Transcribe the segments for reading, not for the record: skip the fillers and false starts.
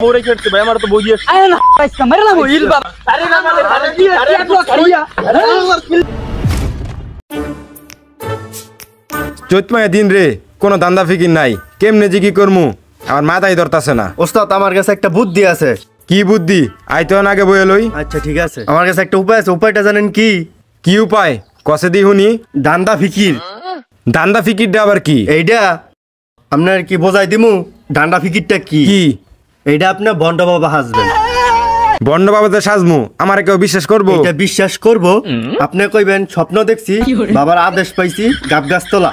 मोरे खेलते भाई हमारा तो बोझी है अरे ना इसका मेरे ना वो इल बाबा अरे ना अरे तो खड़िया চৈতময় দিন রে কোনো দান্দা ফিকির নাই কেমনে জি কি করমু আমার মাথায় ধরতাছে না ওস্তাদ আমার কাছে একটা বুদ্ধি আছে কি বুদ্ধি আইতো আগে বয়ে লই আচ্ছা ঠিক আছে আমার কাছে একটা উপায় আছে উপায়টা জানেন কি কি উপায় কসে দি হুনি দান্দা ফিকির আবার কি এইটা আপনার কি বোঝাই দিমু দান্দা ফিকিরটা কি কি এইটা আপনি বন্ড বাবা হাসবেন বন্ড বাবাতে সাজমু আমার কেউ বিশ্বাস করবো এটা বিশ্বাস করব আপনি কইবেন স্বপ্ন দেখছি বাবার আদেশ পাইছি গাব গাছ তোলা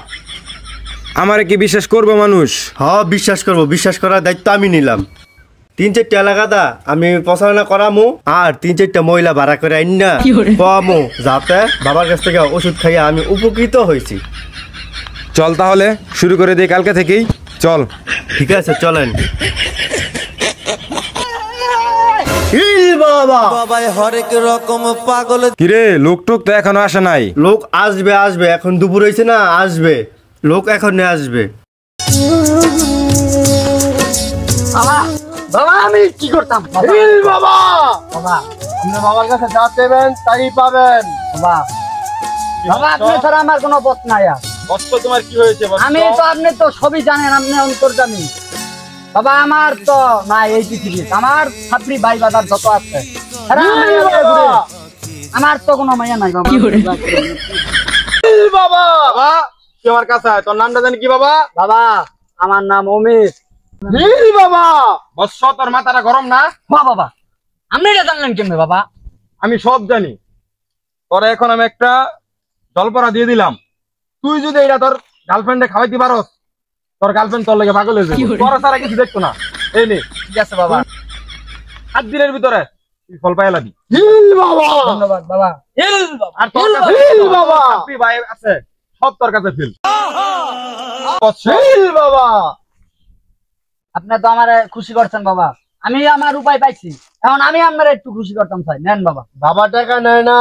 আমারে কি বিশ্বাস করবো মানুষ হ্যাঁ বিশ্বাস করব বিশ্বাস করার দায়িত্ব আমি নিলাম 3-4টা এলাকাদা আমি প্রচারণা করামু আর 3-4টা মহিলা ভাড়া করে আইন না পামু যাতে বাবার কাছ থেকে ওষুধ খাইয়া আমি উপকৃত হয়েছি চল তাহলে শুরু করে দিই কালকে থেকেই চল ঠিক আছে চলেন বাবা বাবাই হরেক রকম পাগল কিরে লোক টুক তো এখনো আসে নাই লোক আসবে এখন দুপুর হয়েছে না আসবে লোক এখন আসবে বাবা বাবা আমি কি করতাম ইল বাবা বাবা আপনি বাবার কাছে যা চাইবেন তাই পাবেন বাবা বাবা আপনি ছাড়া আমার কোনো পথ নাই আর বৎস তোমার কি হয়েছে বৎস আমি তো আপনি তো সবই জানেন আপনি অন্তর্জামী বাবা আমার তো না এই পৃথিবী আমার ছাত্রী ভাই বাদার যত আছে আমার তো কোনো মাইয়া নাই বাবা ইল বাবা বাবা কি আমার কাছে আয় তোর নামটা জানি কি বাবা বাবা আমার নাম অমিত ইল বাবা বৎস তোর মাথাটা গরম না বাবা আপনি এটা জানলেন কেমনে বাবা আমি সব জানি তোরা এখন আমি একটা জলপরা দিয়ে দিলাম তুই যদি এটা তোর গার্লফ্রেন্ডে খাওয়াইতে পারস তোর গার্লফ্রেন্ড তোর লাগে পাগল হয়ে যাবে তোরা সারা কিছু দেখতো না এই নে ঠিক আছে বাবা 7 দিনের ভিতরে তুই ফল পাইলা দি ইল বাবা ধন্যবাদ বাবা ইল বাবা আর তোর কাছে ইল বাবা আপনি ভাই আছে সব তোর কাছে ফিল ইল বাবা আপনি তো আমারে খুশি করছেন বাবা আমি আমার উপায় পাইছি এখন আমি আপনারা একটু খুশি করতাম চাই নেন বাবা বাবা টাকা নেয় না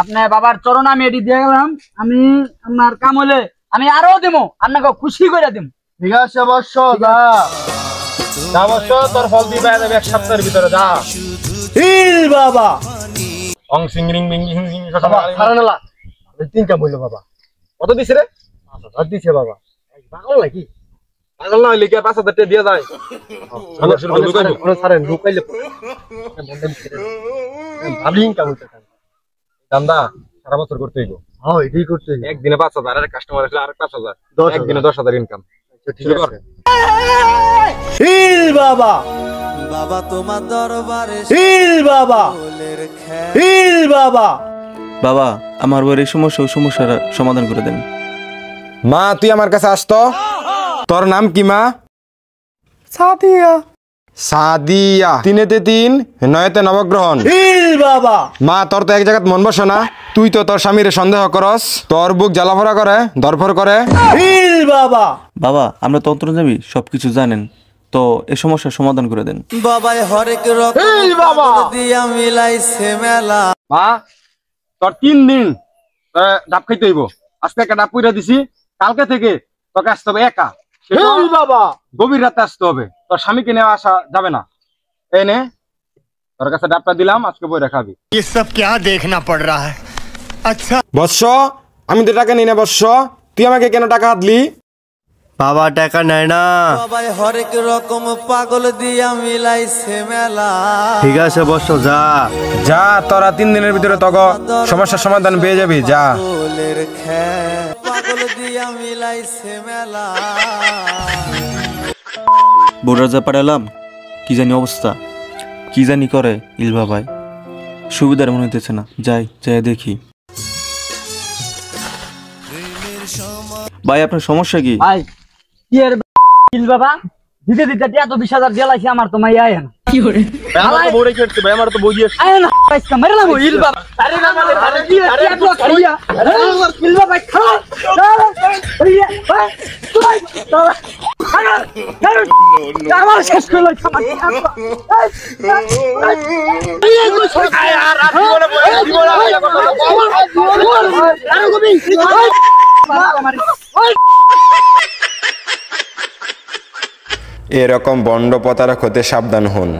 আপনি বাবার চরণ আমি এটি দিয়ে গেলাম আমি আপনার কাম হলে আমি আরো দেবো আপনাকে খুশি করে দেব ঠিক আছে বৎস যা যা বৎস তোর ফল দিবে যাবে এক সপ্তাহের ভিতরে যা ইল বাবা অং সিং রিং মিং হিং হিং বাবা খারানালা 3টা বইলো বাবা কত দিছে রে 5000 দিছে বাবা পাগল নাকি পাগল না হইলে কি 5000 টাকা দিয়ে যায় সারেন লুকাইলে ভাবলিং কেমন দান্দা সারা বছর করতে হইব হ্যাঁ এটাই করতে একদিনে 5000 আর কাস্টমার আসলে আর 5000 একদিনে 10000 ইনকাম ঠিক আছে ইল বাবা বাবা তোমার দরবারে ইল বাবা ইল বাবা বাবা আমার বউয়ের এই সমস্যার সমাধান করে দেন মা তুই আমার কাছে আসতো তোর নাম কি মা সাদিয়া সাদিয়া 3-তে 3 9-তে নবগ্রহণ ইল বাবা মা তোর তো এক জায়গাত মন বসে না তুই তো তোর স্বামীরে সন্দেহ করস তোর বুক জ্বালাফোড়া করে দরফর করে ইল বাবা বাবা আমরা তন্ত্রজামী সবকিছু জানেন তো এই সমস্যার সমাধান করে দেন বাবাই হরেক রকম দিয়া মিলাইছে মেলা মা তোর 3 দিন ডাব খাইতে হইব আজকে একটা ডাব পুইরা দিছি কালকে থেকে তোকে আসতে হবে একা বাবা গভীর রাতে আসতে হবে তোর স্বামীকে নেওয়া আসা যাবে না এই নে তোর কাছে ডাবটা দিলাম আজকে বই রাখাবি ये सब क्या देखना पड़ रहा है अच्छा বৎস আমি তো টাকা নিই না বৎস তুই আমাকে কেন টাকা হাতলি বাবা টাকা নেয় না বাবাই হরেক রকম পাগল দিয়া মিলাইছে মেলা ঠিক আছে বৎস যা যা তোরা 3 দিনের ভিতরে তগ সমস্যার সমাধান পেয়ে যাবি যা ফুলের খেল পাগল দিয়া মিলাইছে মেলা বউরা যা পাঠালাম কি জানি অবস্থা কি জানি করে ইল বাবাই সুবিধার মনে হইতেছে না যাই দেখি ভাই আপনার সমস্যা কি ভাই কি এর ইল বাবা দিতে দিতে এত 20000 দিয়ে লাইছি আমার তো মাইয়া আয় না কি করে আমার তো বউরে খেলতে ভাই আমার তো বউজি আছে আয় না इसका मेरे ना वो इल बाबा अरे ना अरे तो खड़िया अरे इल बाबा खड़ा আমার শেষ করে খাবার यार आप জীবনে আরে গোবি এরকম বন্ড প্রতারক হতে সাবধান হন।